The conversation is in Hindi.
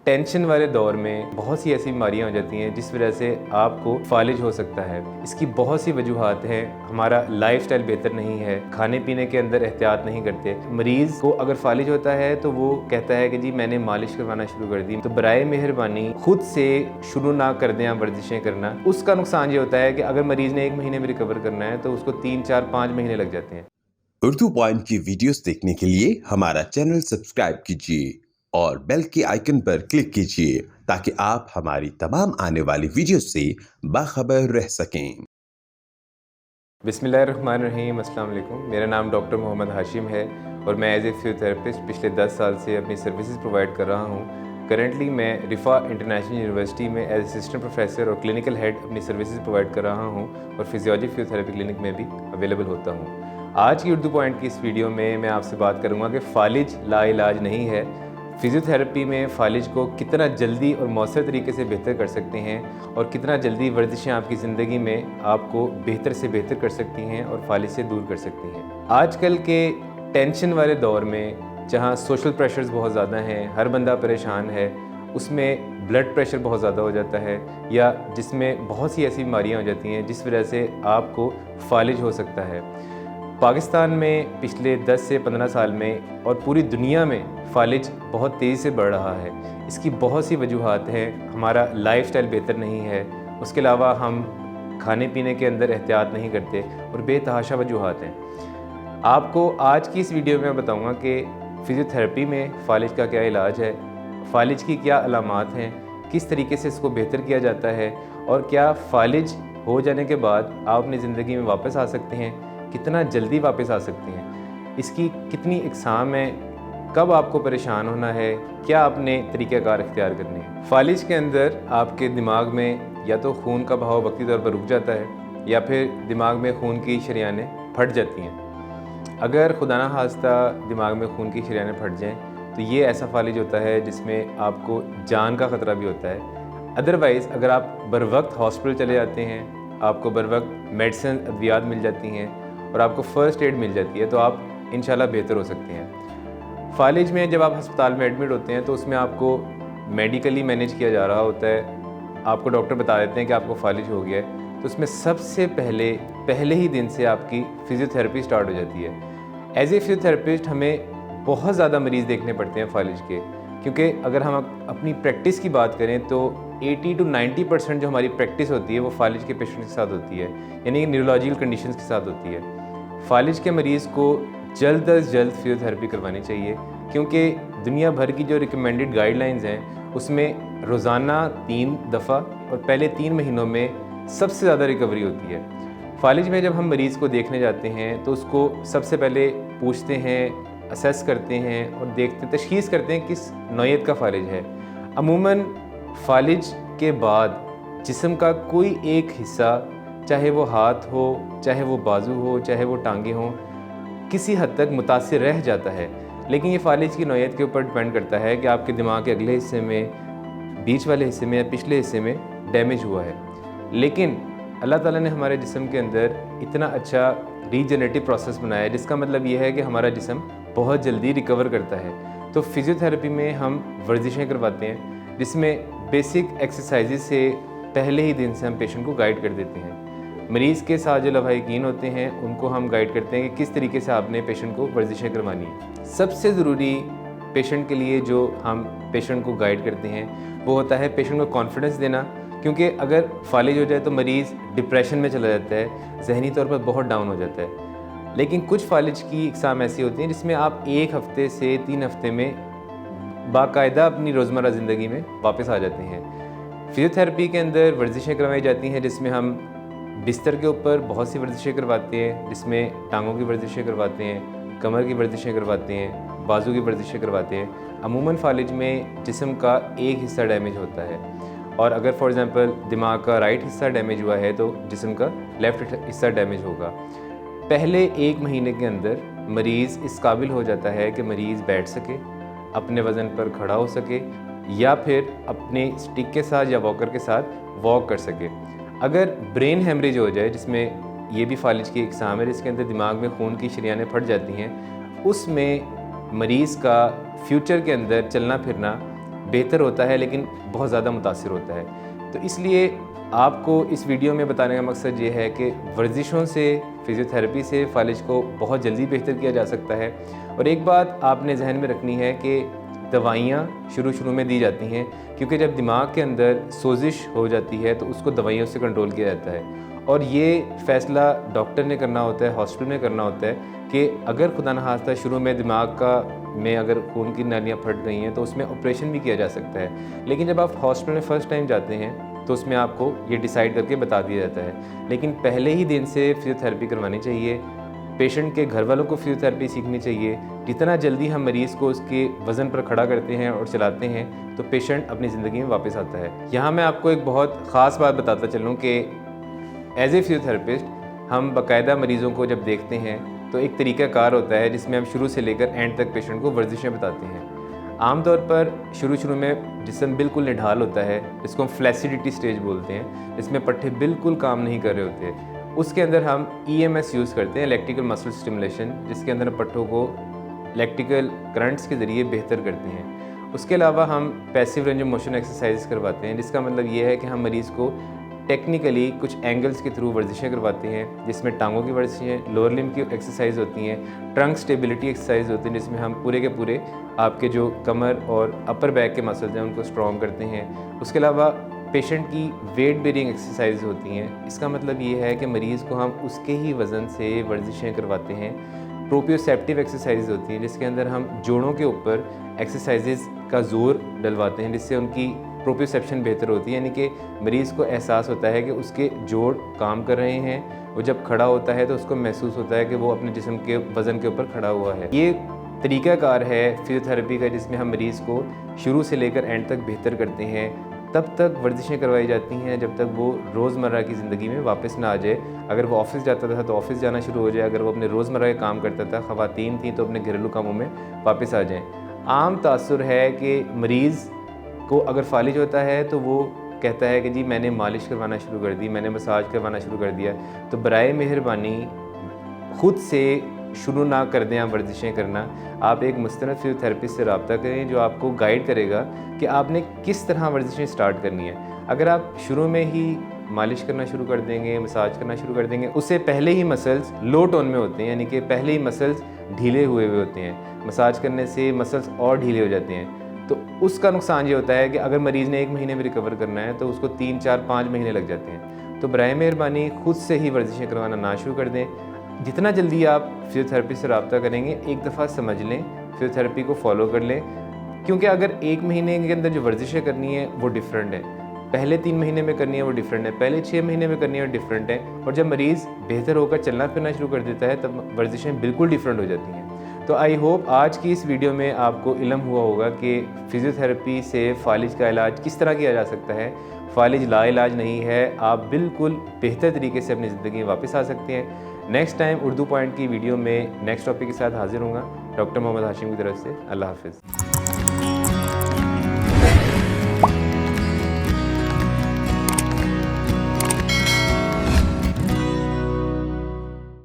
टेंशन वाले दौर में बहुत सी ऐसी बीमारियां हो जाती हैं जिस वजह से आपको फालिज हो सकता है। इसकी बहुत सी वजूहात हैं। हमारा लाइफस्टाइल बेहतर नहीं है, खाने पीने के अंदर एहतियात नहीं करते। मरीज़ को अगर फालिज होता है तो वो कहता है कि जी मैंने मालिश करवाना शुरू कर दी। तो बराए मेहरबानी खुद से शुरू ना कर दें आप वर्जिशें करना। उसका नुकसान ये होता है कि अगर मरीज़ ने 1 महीने में रिकवर करना है तो उसको 3, 4, 5 महीने लग जाते हैं। उर्दू पॉइंट की वीडियोस देखने के लिए हमारा चैनल सब्सक्राइब कीजिए और बेल के आइकन पर क्लिक कीजिए ताकि आप हमारी तमाम आने वाली वीडियोस से बाखबर रह सकें। बिस्मिल्लाहिर्रहमानिर्रहीम, अस्सलाम वालेकुम। मेरा नाम डॉक्टर मोहम्मद हाशिम है और मैं एज ए फिजियोथेरेपिस्ट पिछले 10 साल से अपनी सर्विसेज प्रोवाइड कर रहा हूँ। करंटली मैं रिफ़ा इंटरनेशनल यूनिवर्सिटी में एज असिस्टेंट प्रोफेसर और क्लिनिकल हेड अपनी सर्विसेज प्रोवाइड कर रहा हूँ और फिजियोलॉजी फिजियोथेरेपी क्लिनिक में भी अवेलेबल होता हूँ। आज की उर्दू पॉइंट की इस वीडियो में मैं आपसे बात करूँगा कि फालिज लाइलाज नहीं है। फिजियोथेरेपी में फालिज को कितना जल्दी और मौसर तरीके से बेहतर कर सकते हैं और कितना जल्दी वर्जिशें आपकी ज़िंदगी में आपको बेहतर से बेहतर कर सकती हैं और फालिज से दूर कर सकती हैं। आजकल के टेंशन वाले दौर में जहाँ सोशल प्रेशर्स बहुत ज़्यादा हैं, हर बंदा परेशान है, उसमें ब्लड प्रेशर बहुत ज़्यादा हो जाता है या जिसमें बहुत सी ऐसी बीमारियाँ हो जाती हैं जिस वजह से आपको फालिज हो सकता है। पाकिस्तान में पिछले 10 से 15 साल में और पूरी दुनिया में फालिज बहुत तेज़ी से बढ़ रहा है। इसकी बहुत सी वजूहात हैं। हमारा लाइफस्टाइल बेहतर नहीं है, उसके अलावा हम खाने पीने के अंदर एहतियात नहीं करते और बेतहाशा वजूहात हैं। आपको आज की इस वीडियो में मैं बताऊंगा कि फ़िज़ियोथेरेपी में फालिज का क्या इलाज है, फालिज की क्या अलामात हैं, किस तरीके से इसको बेहतर किया जाता है और क्या फालिज हो जाने के बाद आप अपनी ज़िंदगी में वापस आ सकते हैं, कितना जल्दी वापस आ सकते हैं, इसकी कितनी इकसाम है, कब आपको परेशान होना है, क्या आपने तरीक़ाकार इख्तियार करने हैं। फालिज के अंदर आपके दिमाग में या तो खून का बहाव वक्ती तौर पर रुक जाता है या फिर दिमाग में खून की शरियानें फट जाती हैं। अगर खुदा ना खास्ता दिमाग में खून की शरियानें फट जाएँ तो ये ऐसा फालिज होता है जिसमें आपको जान का ख़तरा भी होता है। अदरवाइज़ अगर आप बर वक्त हॉस्पिटल चले जाते हैं, आपको बर वक्त मेडिसिन अद्वियात मिल जाती हैं और आपको फ़र्स्ट एड मिल जाती है तो आप इंशाल्लाह बेहतर हो सकते हैं। फालिज में जब आप अस्पताल में एडमिट होते हैं तो उसमें आपको मेडिकली मैनेज किया जा रहा होता है। आपको डॉक्टर बता देते हैं कि आपको फालिज हो गया है तो उसमें सबसे पहले ही दिन से आपकी फ़िज़ियोथेरेपी स्टार्ट हो जाती है। एज ए फिजियोथेरेपिस्ट हमें बहुत ज़्यादा मरीज़ देखने पड़ते हैं फालिज के, क्योंकि अगर हम अपनी प्रैक्टिस की बात करें तो 80 to 90% जो हमारी प्रैक्टिस होती है वो फालिज के पेशेंट के साथ होती है, यानी न्यूरोलॉजिकल कंडीशंस के साथ होती है। फालिज के मरीज़ को जल्द अज जल्द फिजियोथेरेपी करवानी चाहिए, क्योंकि दुनिया भर की जो रिकमेंडेड गाइडलाइंस हैं उसमें रोज़ाना 3 दफ़ा और पहले 3 महीनों में सबसे ज़्यादा रिकवरी होती है। फालिज में जब हम मरीज़ को देखने जाते हैं तो उसको सबसे पहले पूछते हैं, असेस करते हैं और देखते तशख़ीस करते हैं किस नौइयत का फालिज है। अमूमन फालिज के बाद जिस्म का कोई एक हिस्सा, चाहे वो हाथ हो, चाहे वो बाजू हो, चाहे वो टांगे हों, किसी हद तक मुतासिर रह जाता है। लेकिन ये फालिज की नौइयत के ऊपर डिपेंड करता है कि आपके दिमाग के अगले हिस्से में, बीच वाले हिस्से में या पिछले हिस्से में डैमेज हुआ है। लेकिन अल्लाह ताला ने हमारे जिस्म के अंदर इतना अच्छा रीजनरेटिव प्रोसेस बनाया है, जिसका मतलब ये है कि हमारा जिस्म बहुत जल्दी रिकवर करता है। तो फिजियोथेरेपी में हम वर्जिशें करवाते हैं जिसमें बेसिक एक्सरसाइजेज से पहले ही दिन से हम पेशेंट को गाइड कर देते हैं। मरीज़ के साथ जो लवाहिकीन होते हैं उनको हम गाइड करते हैं कि किस तरीके से आपने पेशेंट को वर्जिशें करवानी है। सबसे ज़रूरी पेशेंट के लिए जो हम पेशेंट को गाइड करते हैं वो होता है पेशेंट को कॉन्फिडेंस देना, क्योंकि अगर फालिज हो जाए तो मरीज़ डिप्रेशन में चला जाता है, जहनी तौर पर बहुत डाउन हो जाता है। लेकिन कुछ फालिज की इकसाम ऐसी होती हैं जिसमें आप 1 हफ़्ते से 3 हफ़्ते में बाकायदा अपनी रोज़मर्रा ज़िंदगी में वापस आ जाते हैं। फिजियोथेरेपी के अंदर वर्जिशें करवाई जाती हैं जिसमें हम बिस्तर के ऊपर बहुत सी वर्जिशें करवाते हैं, जिसमें टांगों की वर्जिशें करवाते हैं, कमर की वर्जिशें करवाते हैं, बाजू की वर्जिशें करवाते हैं। अमूमन फालिज में जिस्म का एक हिस्सा डैमेज होता है और अगर फॉर एग्ज़ाम्पल दिमाग का राइट हिस्सा डैमेज हुआ है तो जिस्म का लेफ़्ट हिस्सा डैमेज होगा। पहले 1 महीने के अंदर मरीज़ इस काबिल हो जाता है कि मरीज़ बैठ सके, अपने वज़न पर खड़ा हो सके या फिर अपने स्टिक के साथ या वॉकर के साथ वॉक कर सके। अगर ब्रेन हेमरेज हो जाए, जिसमें ये भी फालिज की इकसाम है जिसके अंदर दिमाग में खून की शरियानें फट जाती हैं, उसमें मरीज़ का फ्यूचर के अंदर चलना फिरना बेहतर होता है लेकिन बहुत ज़्यादा मुतासिर होता है। तो इसलिए आपको इस वीडियो में बताने का मकसद ये है कि वर्जिशों से, फिज़ियोथेरेपी से फालिज को बहुत जल्दी बेहतर किया जा सकता है। और एक बात आपने जहन में रखनी है कि दवाइयाँ शुरू में दी जाती हैं, क्योंकि जब दिमाग के अंदर सोजिश हो जाती है तो उसको दवाइयों से कंट्रोल किया जाता है। और ये फ़ैसला डॉक्टर ने करना होता है, हॉस्पिटल में करना होता है कि अगर खुदा न खास्ता शुरू में दिमाग में अगर खून की नालियाँ फट गई हैं तो उसमें ऑपरेशन भी किया जा सकता है। लेकिन जब आप हॉस्पिटल में फ़र्स्ट टाइम जाते हैं तो उसमें आपको ये डिसाइड करके बता दिया जाता है। लेकिन पहले ही दिन से फिज़ियोथेरेपी करवानी चाहिए, पेशेंट के घर वालों को फिज़ियोथेरेपी सीखनी चाहिए। जितना जल्दी हम मरीज़ को उसके वज़न पर खड़ा करते हैं और चलाते हैं तो पेशेंट अपनी ज़िंदगी में वापस आता है। यहाँ मैं आपको एक बहुत ख़ास बात बताता चलूँ कि एज ए फिज़ियोथेरेपिस्ट हम बाकायदा मरीज़ों को जब देखते हैं तो एक तरीक़ाकार होता है जिसमें हम शुरू से लेकर एंड तक पेशेंट को वर्जिशें बताते हैं। आमतौर पर शुरू में जिस्म बिल्कुल निढाल होता है, जिसको हम फ्लैसिडिटी स्टेज बोलते हैं, जिसमें पट्टे बिल्कुल काम नहीं कर रहे होते। उसके अंदर हम EMS यूज़ करते हैं, इलेक्ट्रिकल मसल स्टिमुलेशन, जिसके अंदर पट्टों को इलेक्ट्रिकल करंट्स के ज़रिए बेहतर करते हैं। उसके अलावा हम passive range of motion exercise करवाते हैं, जिसका मतलब ये है कि हम मरीज़ को टेक्निकली कुछ एंगल्स के थ्रू वर्जिशें करवाते हैं, जिसमें टांगों की वर्जिशें, लोअर लिम्ब की एक्सरसाइज होती हैं, ट्रंक स्टेबिलिटी एक्सरसाइज होती हैं, जिसमें हम पूरे के पूरे आपके जो कमर और अपर बैक के मसल्स हैं उनको स्ट्रॉन्ग करते हैं। उसके अलावा पेशेंट की वेट बेरिंग एक्सरसाइज होती हैं। इसका मतलब ये है कि मरीज़ को हम उसके ही वज़न से वर्जिशें करवाते हैं। प्रोप्रियोसेप्टिव एक्सरसाइज होती हैं, जिसके अंदर हम जोड़ों के ऊपर एक्सरसाइजेज़ का ज़ोर डलवाते हैं, जिससे उनकी प्रोप्रियोसेप्शन बेहतर होती है, यानी कि मरीज़ को एहसास होता है कि उसके जोड़ काम कर रहे हैं। वो जब खड़ा होता है तो उसको महसूस होता है कि वो अपने जिस्म के वज़न के ऊपर खड़ा हुआ है। ये तरीक़ाकार है फिज़ियोथेरेपी का, जिसमें हम मरीज़ को शुरू से लेकर एंड तक बेहतर करते हैं। तब तक वर्जिशें करवाई जाती हैं जब तक वो रोज़मर्रा की ज़िंदगी में वापस ना आ जाए। अगर वो ऑफ़िस जाता था तो ऑफ़िस जाना शुरू हो जाए, अगर वो अपने रोज़मर्रा के काम करता था, ख़वातीन थी तो अपने घरेलू कामों में वापस आ जाएँ। आम तासुर है कि मरीज़ को अगर फालिज होता है तो वो कहता है कि जी मैंने मालिश करवाना शुरू कर दी, मैंने मसाज करवाना शुरू कर दिया। तो बराए मेहरबानी ख़ुद से शुरू ना कर दें आप वर्जिशें करना। आप एक मुस्तनद फिज़ियोथेरेपिस्ट से रब्ता करें जो आपको गाइड करेगा कि आपने किस तरह वर्जिशें स्टार्ट करनी है। अगर आप शुरू में ही मालिश करना शुरू कर देंगे, मसाज करना शुरू कर देंगे, उससे पहले ही मसल्स लो टोन में होते हैं, यानी कि पहले ही मसल्स ढीले हुए होते हैं। मसाज करने से मसल्स और ढीले हो जाते हैं। तो उसका नुकसान ये होता है कि अगर मरीज़ ने 1 महीने में रिकवर करना है तो उसको 3, 4, 5 महीने लग जाते हैं। तो बराए मेहरबानी ख़ुद से ही वर्जिशें करवाना ना शुरू कर दें। जितना जल्दी आप फिज़ियोथेरेपी से रब्ता करेंगे, एक दफ़ा समझ लें, फिज़ियोथेरेपी को फॉलो कर लें, क्योंकि अगर 1 महीने के अंदर जो वर्जिशें करनी है वो डिफरेंट है, पहले 3 महीने में करनी है वो डिफरेंट है, पहले 6 महीने में करनी है वो डिफरेंट है, और जब मरीज़ बेहतर होकर चलना फिरना शुरू कर देता है तब वर्जिशें बिल्कुल डिफरेंट हो जाती हैं। तो आई होप आज की इस वीडियो में आपको इल्म हुआ होगा कि फ़िज़ियोथेरेपी से फालिज का इलाज किस तरह किया जा सकता है। फालिज लाइलाज नहीं है, आप बिल्कुल बेहतर तरीके से अपनी ज़िंदगी में वापस आ सकते हैं। नेक्स्ट टाइम उर्दू पॉइंट की वीडियो में नेक्स्ट टॉपिक के साथ हाजिर होऊंगा। डॉक्टर मोहम्मद हाशिम की तरफ से अल्लाह हाफ़िज़।